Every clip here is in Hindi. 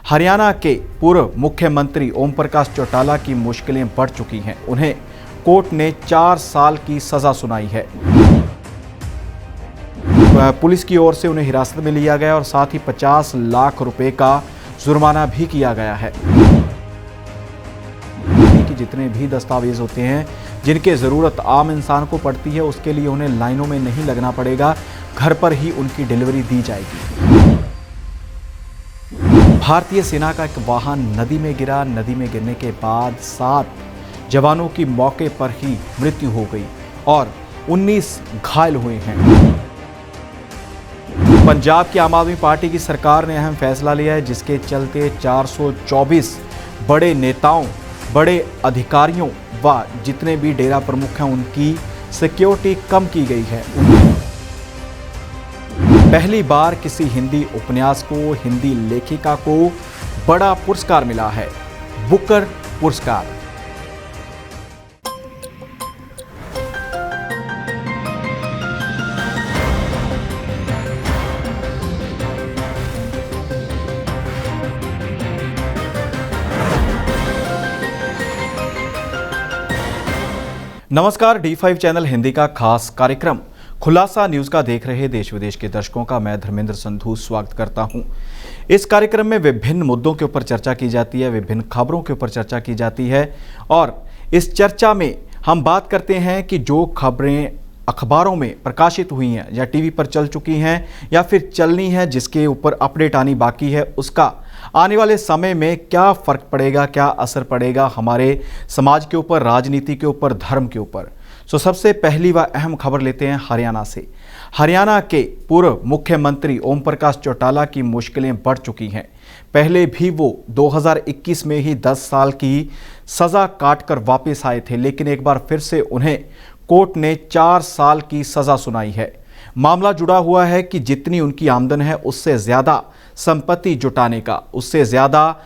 हरियाणा के पूर्व मुख्यमंत्री ओम प्रकाश चौटाला की मुश्किलें बढ़ चुकी हैं। उन्हें कोर्ट ने 4 साल की सजा सुनाई है। पुलिस की ओर से उन्हें हिरासत में लिया गया और साथ ही 50 लाख रुपए का जुर्माना भी किया गया है। कि जितने भी दस्तावेज होते हैं जिनके ज़रूरत आम इंसान को पड़ती है, उसके लिए उन्हें लाइनों में नहीं लगना पड़ेगा, घर पर ही उनकी डिलीवरी दी जाएगी। भारतीय सेना का एक वाहन नदी में गिरा। नदी में गिरने के बाद 7 जवानों की मौके पर ही मृत्यु हो गई और 19 घायल हुए हैं। पंजाब की आम आदमी पार्टी की सरकार ने अहम फैसला लिया है, जिसके चलते 424 बड़े नेताओं, बड़े अधिकारियों व जितने भी डेरा प्रमुख हैं उनकी सिक्योरिटी कम की गई है। पहली बार किसी हिंदी उपन्यास को, हिंदी लेखिका को बड़ा पुरस्कार मिला है, बुकर पुरस्कार। नमस्कार, D5 चैनल हिंदी का खास कार्यक्रम खुलासा न्यूज का देख रहे देश विदेश के दर्शकों का मैं धर्मेंद्र संधू स्वागत करता हूं। इस कार्यक्रम में विभिन्न मुद्दों के ऊपर चर्चा की जाती है, विभिन्न खबरों के ऊपर चर्चा की जाती है और इस चर्चा में हम बात करते हैं कि जो खबरें अखबारों में प्रकाशित हुई हैं या टीवी पर चल चुकी हैं या फिर चलनी है, जिसके ऊपर अपडेट आनी बाकी है, उसका आने वाले समय में क्या फ़र्क पड़ेगा, क्या असर पड़ेगा हमारे समाज के ऊपर, राजनीति के ऊपर, धर्म के ऊपर। सबसे पहली व अहम खबर लेते हैं हरियाणा से। हरियाणा के पूर्व मुख्यमंत्री ओम प्रकाश चौटाला की मुश्किलें बढ़ चुकी हैं। पहले भी वो 2021 में ही 10 साल की सज़ा काटकर वापस आए थे, लेकिन एक बार फिर से उन्हें कोर्ट ने 4 साल की सज़ा सुनाई है। मामला जुड़ा हुआ है कि जितनी उनकी आमदन है उससे ज़्यादा संपत्ति जुटाने का, उससे ज़्यादा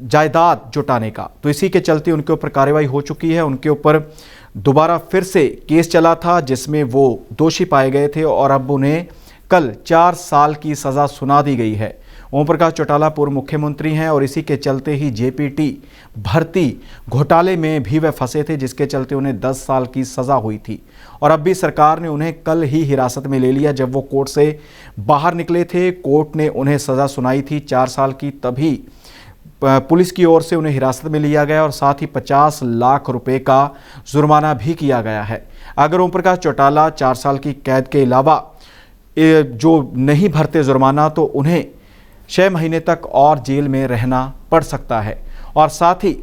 जायदाद जुटाने का। तो इसी के चलते उनके ऊपर कार्रवाई हो चुकी है। उनके ऊपर दोबारा फिर से केस चला था जिसमें वो दोषी पाए गए थे और अब उन्हें कल 4 साल की सज़ा सुना दी गई है। ओम प्रकाश चौटाला पूर्व मुख्यमंत्री हैं और इसी के चलते ही जेपीटी भर्ती घोटाले में भी वह फंसे थे, जिसके चलते उन्हें 10 साल की सज़ा हुई थी। और अब भी सरकार ने उन्हें कल ही हिरासत में ले लिया। जब वो कोर्ट से बाहर निकले थे, कोर्ट ने उन्हें सज़ा सुनाई थी 4 साल की, तभी पुलिस की ओर से उन्हें हिरासत में लिया गया और साथ ही 50 लाख रुपए का जुर्माना भी किया गया है। अगर ओम प्रकाश चौटाला 4 साल की कैद के अलावा जो नहीं भरते जुर्माना, तो उन्हें 6 महीने तक और जेल में रहना पड़ सकता है। और साथ ही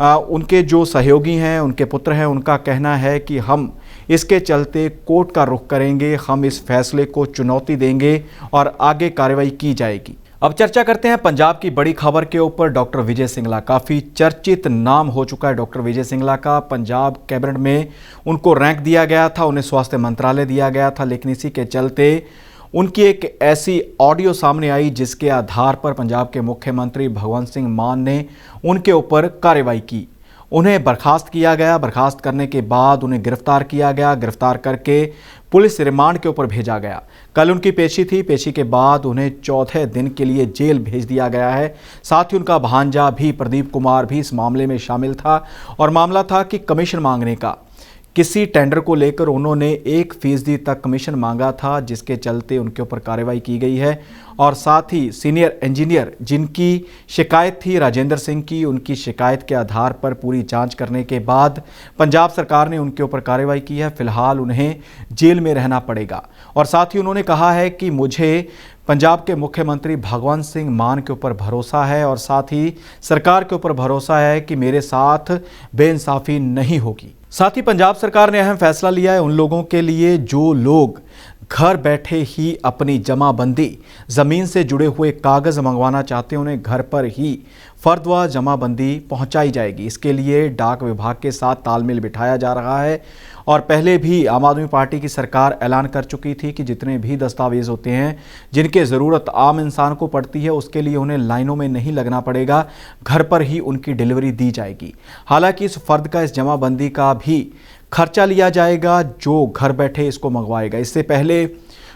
उनके जो सहयोगी हैं, उनके पुत्र हैं, उनका कहना है कि हम इसके चलते कोर्ट का रुख करेंगे, हम इस फैसले को चुनौती देंगे और आगे कार्रवाई की जाएगी। अब चर्चा करते हैं पंजाब की बड़ी खबर के ऊपर। डॉक्टर विजय सिंगला, काफ़ी चर्चित नाम हो चुका है डॉक्टर विजय सिंगला का। पंजाब कैबिनेट में उनको रैंक दिया गया था, उन्हें स्वास्थ्य मंत्रालय दिया गया था, लेकिन इसी के चलते उनकी एक ऐसी ऑडियो सामने आई जिसके आधार पर पंजाब के मुख्यमंत्री भगवंत सिंह मान ने उनके ऊपर कार्रवाई की। उन्हें बर्खास्त किया गया। बर्खास्त करने के बाद उन्हें गिरफ्तार किया गया। गिरफ्तार करके पुलिस रिमांड के ऊपर भेजा गया। कल उनकी पेशी थी। पेशी के बाद उन्हें 14 दिन के लिए जेल भेज दिया गया है। साथ ही उनका भांजा भी, प्रदीप कुमार भी इस मामले में शामिल था और मामला था कि कमीशन मांगने का। किसी टेंडर को लेकर उन्होंने 1% तक कमीशन मांगा था, जिसके चलते उनके ऊपर कार्रवाई की गई है। और साथ ही सीनियर इंजीनियर जिनकी शिकायत थी राजेंद्र सिंह की, उनकी शिकायत के आधार पर पूरी जांच करने के बाद पंजाब सरकार ने उनके ऊपर कार्रवाई की है। फिलहाल उन्हें जेल में रहना पड़ेगा। और साथ ही उन्होंने कहा है कि मुझे पंजाब के मुख्यमंत्री भगवंत सिंह मान के ऊपर भरोसा है और साथ ही सरकार के ऊपर भरोसा है कि मेरे साथ बेइंसाफी नहीं होगी। साथ ही पंजाब सरकार ने अहम फैसला लिया है उन लोगों के लिए जो लोग घर बैठे ही अपनी जमाबंदी, ज़मीन से जुड़े हुए कागज़ मंगवाना चाहते हैं, उन्हें घर पर ही फर्दवा जमाबंदी पहुंचाई जाएगी। इसके लिए डाक विभाग के साथ तालमेल बिठाया जा रहा है। और पहले भी आम आदमी पार्टी की सरकार ऐलान कर चुकी थी कि जितने भी दस्तावेज होते हैं जिनके ज़रूरत आम इंसान को पड़ती है, उसके लिए उन्हें लाइनों में नहीं लगना पड़ेगा, घर पर ही उनकी डिलीवरी दी जाएगी। हालांकि इस फ़र्द का, इस जमाबंदी का भी खर्चा लिया जाएगा जो घर बैठे इसको मंगवाएगा। इससे पहले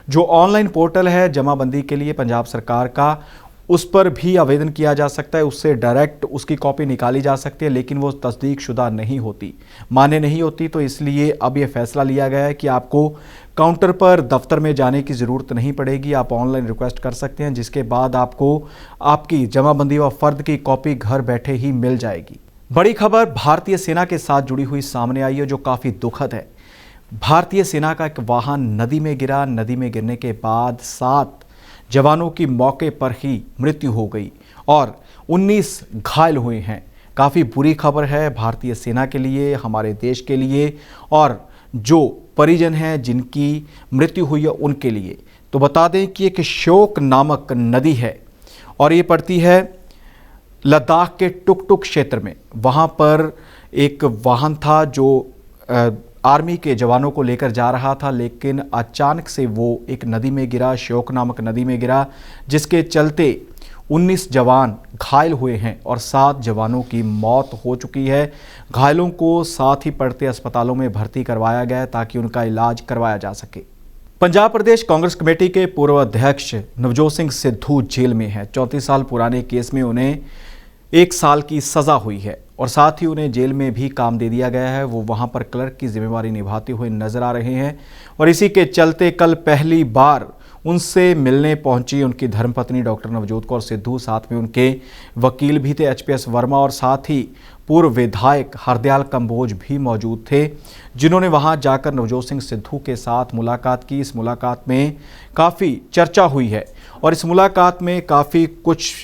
जो ऑनलाइन पोर्टल है जमाबंदी के लिए पंजाब सरकार का, उस पर भी आवेदन किया जा सकता है, उससे डायरेक्ट उसकी कॉपी निकाली जा सकती है, लेकिन वो तस्दीक शुदा नहीं होती, मान्य नहीं होती। तो इसलिए अब ये फैसला लिया गया है कि आपको काउंटर पर दफ्तर में जाने की ज़रूरत नहीं पड़ेगी, आप ऑनलाइन रिक्वेस्ट कर सकते हैं, जिसके बाद आपको आपकी जमाबंदी व फ़र्द की कॉपी घर बैठे ही मिल जाएगी। बड़ी खबर भारतीय सेना के साथ जुड़ी हुई सामने आई है, जो काफ़ी दुखद है। भारतीय सेना का एक वाहन नदी में गिरा। नदी में गिरने के बाद 7 जवानों की मौके पर ही मृत्यु हो गई और 19 घायल हुए हैं। काफ़ी बुरी खबर है भारतीय सेना के लिए, हमारे देश के लिए और जो परिजन हैं जिनकी मृत्यु हुई है उनके लिए। तो बता दें कि एक श्योक नामक नदी है और ये पड़ती है लद्दाख के टुकटुक क्षेत्र में। वहाँ पर एक वाहन था जो आर्मी के जवानों को लेकर जा रहा था, लेकिन अचानक से वो एक नदी में गिरा, श्योक नामक नदी में गिरा, जिसके चलते 19 जवान घायल हुए हैं और 7 जवानों की मौत हो चुकी है। घायलों को साथ ही पड़ते अस्पतालों में भर्ती करवाया गया है ताकि उनका इलाज करवाया जा सके। पंजाब प्रदेश कांग्रेस कमेटी के पूर्व अध्यक्ष नवजोत सिंह सिद्धू जेल में है। 34 साल पुराने केस में उन्हें 1 साल की सज़ा हुई है और साथ ही उन्हें जेल में भी काम दे दिया गया है। वो वहां पर क्लर्क की जिम्मेवारी निभाते हुए नजर आ रहे हैं और इसी के चलते कल पहली बार उनसे मिलने पहुंची उनकी धर्मपत्नी डॉक्टर नवजोत कौर सिद्धू, साथ में उनके वकील भी थे एचपीएस वर्मा और साथ ही पूर्व विधायक हरदयाल कंबोज भी मौजूद थे, जिन्होंने वहां जाकर नवजोत सिंह सिद्धू के साथ मुलाकात की। इस मुलाकात में काफ़ी चर्चा हुई है और इस मुलाकात में काफ़ी कुछ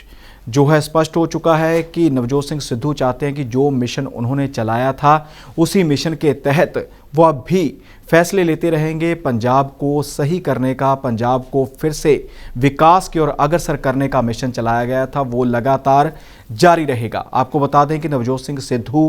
जो है स्पष्ट हो चुका है कि नवजोत सिंह सिद्धू चाहते हैं कि जो मिशन उन्होंने चलाया था उसी मिशन के तहत वो अब भी फैसले लेते रहेंगे पंजाब को सही करने का, पंजाब को फिर से विकास की ओर अग्रसर करने का मिशन चलाया गया था वो लगातार जारी रहेगा। आपको बता दें कि नवजोत सिंह सिद्धू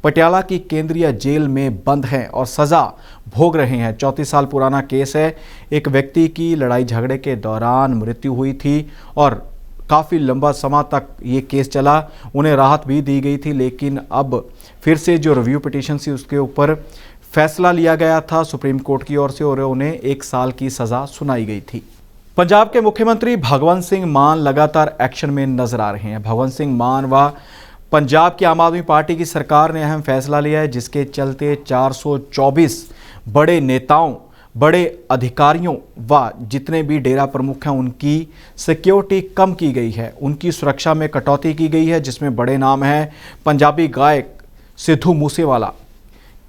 पटियाला की केंद्रीय जेल में बंद हैं और सज़ा भोग रहे हैं। 34 साल पुराना केस है। एक व्यक्ति की लड़ाई झगड़े के दौरान मृत्यु हुई थी और काफ़ी लंबा समय तक ये केस चला, उन्हें राहत भी दी गई थी, लेकिन अब फिर से जो रिव्यू पिटीशन थी उसके ऊपर फैसला लिया गया था सुप्रीम कोर्ट की ओर से और उन्हें 1 साल की सज़ा सुनाई गई थी। पंजाब के मुख्यमंत्री भगवंत सिंह मान लगातार एक्शन में नजर आ रहे हैं। भगवंत सिंह मान व पंजाब की आम आदमी पार्टी की सरकार ने अहम फैसला लिया है, जिसके चलते 424 बड़े नेताओं, बड़े अधिकारियों व जितने भी डेरा प्रमुख हैं उनकी सिक्योरिटी कम की गई है, उनकी सुरक्षा में कटौती की गई है, जिसमें बड़े नाम हैं पंजाबी गायक सिद्धू मूसेवाला,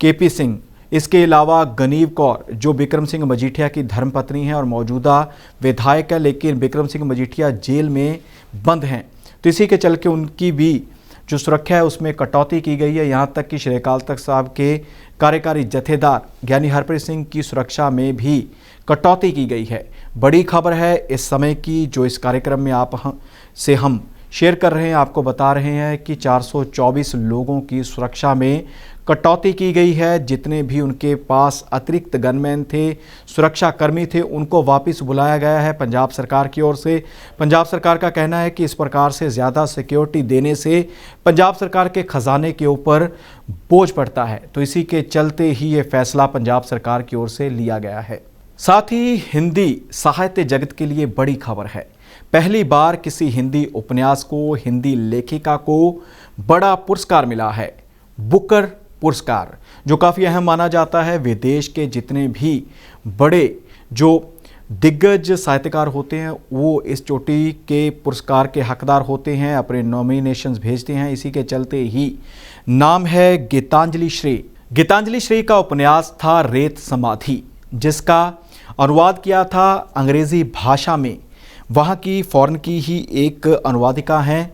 केपी सिंह, इसके अलावा गनीव कौर जो बिक्रम सिंह मजीठिया की धर्मपत्नी हैं और मौजूदा विधायक है, लेकिन बिक्रम सिंह मजीठिया जेल में बंद हैं, तो इसी के चल के उनकी भी जो सुरक्षा है उसमें कटौती की गई है। यहाँ तक कि श्री अकाल तख्त साहब के कार्यकारी जथेदार ज्ञानी हरप्रीत सिंह की सुरक्षा में भी कटौती की गई है। बड़ी खबर है इस समय की जो इस कार्यक्रम में से हम शेयर कर रहे हैं, आपको बता रहे हैं कि 424 लोगों की सुरक्षा में कटौती की गई है। जितने भी उनके पास अतिरिक्त गनमैन थे, सुरक्षाकर्मी थे, उनको वापस बुलाया गया है पंजाब सरकार की ओर से। पंजाब सरकार का कहना है कि इस प्रकार से ज़्यादा सिक्योरिटी देने से पंजाब सरकार के खजाने के ऊपर बोझ पड़ता है, तो इसी के चलते ही ये फैसला पंजाब सरकार की ओर से लिया गया है। साथ ही हिंदी साहित्य जगत के लिए बड़ी खबर है। पहली बार किसी हिंदी उपन्यास को, हिंदी लेखिका को बड़ा पुरस्कार मिला है, बुकर पुरस्कार, जो काफ़ी अहम माना जाता है। विदेश के जितने भी बड़े जो दिग्गज साहित्यकार होते हैं वो इस चोटी के पुरस्कार के हकदार होते हैं, अपने नॉमिनेशंस भेजते हैं। इसी के चलते ही नाम है गीतांजलि श्री। गीतांजलि श्री का उपन्यास था रेत समाधि, जिसका अनुवाद किया था अंग्रेज़ी भाषा में। वहाँ की फॉरेन की ही एक अनुवादिका हैं,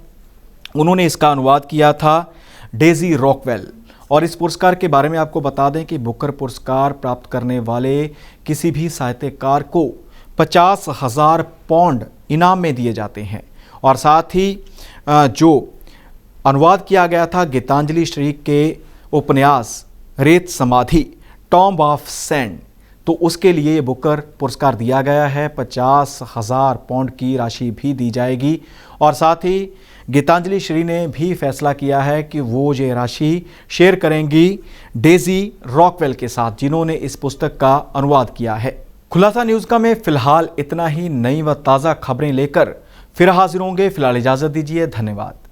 उन्होंने इसका अनुवाद किया था, डेजी रॉकवेल। और इस पुरस्कार के बारे में आपको बता दें कि बुकर पुरस्कार प्राप्त करने वाले किसी भी साहित्यकार को 50,000 पाउंड इनाम में दिए जाते हैं। और साथ ही जो अनुवाद किया गया था गीतांजलि श्री के उपन्यास रेत समाधि, टॉम्ब ऑफ सैंड, तो उसके लिए बुकर पुरस्कार दिया गया है। 50,000 पाउंड की राशि भी दी जाएगी। और साथ ही गीतांजलि श्री ने भी फैसला किया है कि वो ये राशि शेयर करेंगी डेजी रॉकवेल के साथ, जिन्होंने इस पुस्तक का अनुवाद किया है। खुलासा न्यूज़ का में फिलहाल इतना ही। नई व ताज़ा खबरें लेकर फिर हाजिर होंगे। फिलहाल इजाज़त दीजिए, धन्यवाद।